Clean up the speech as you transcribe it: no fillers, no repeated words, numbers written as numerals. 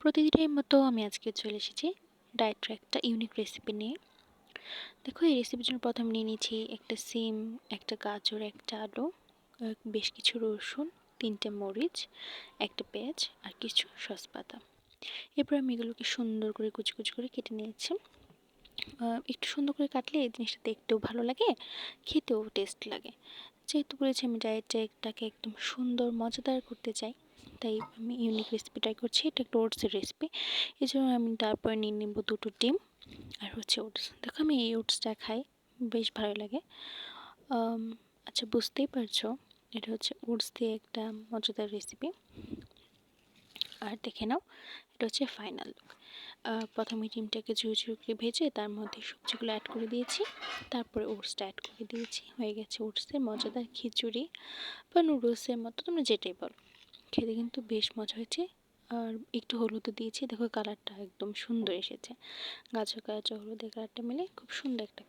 প্রতিদিনের মতো আমি আজকে চলে এসেছি ডায়েটের একটা ইউনিক রেসিপি নিয়ে। দেখো, এই রেসিপির জন্য প্রথমে নিয়ে নিয়েছি একটা সিম, একটা গাজর, একটা আলু, বেশ কিছু রসুন, 3টে মরিচ, একটা পেঁয়াজ আর কিছু সসপাতা। এরপর আমি এগুলোকে সুন্দর করে কুচি কুচি করে কেটে নিয়েছি। একটু সুন্দর করে কাটলে এই জিনিসটা দেখতেও ভালো লাগে, খেতেও টেস্ট লাগে। যেহেতু বলেছি আমি ডায়েটটাকে একদম সুন্দর মজাদার করতে চাই, তাই আমি ইউনিক রেসিপি ট্রাই করছি। এটা একটা ওটসের রেসিপি। এই জন্য আমি তারপরে নিয়ে নেব 2টো ডিম আর হচ্ছে ওটস। দেখো, আমি এই ওটসটা খাই, বেশ ভালো লাগে। আম, আচ্ছা, বুঝতেই পারছো এটা হচ্ছে ওটস দিয়ে একটা মজাদার রেসিপি। আর দেখে নাও, এটা হচ্ছে ফাইনাল লুক। প্রথমে ডিমটাকে ঝুড়ি ঝুড়ি করে ভেজে তার মধ্যে সবজিগুলো অ্যাড করে দিয়েছি, তারপরে ওটসটা অ্যাড করে দিয়েছি। হয়ে গেছে ওটসের মজাদার খিচুড়ি বা নুডলসের মতো, তোমরা যেটাই বলো। খেতে কিন্তু বেশ মজা হয়েছে। আর একটু হলুদও দিয়েছি, দেখো কালারটা একদম সুন্দর এসেছে। গাজর গাজর হলুদের কালারটা মিলে খুব সুন্দর একটা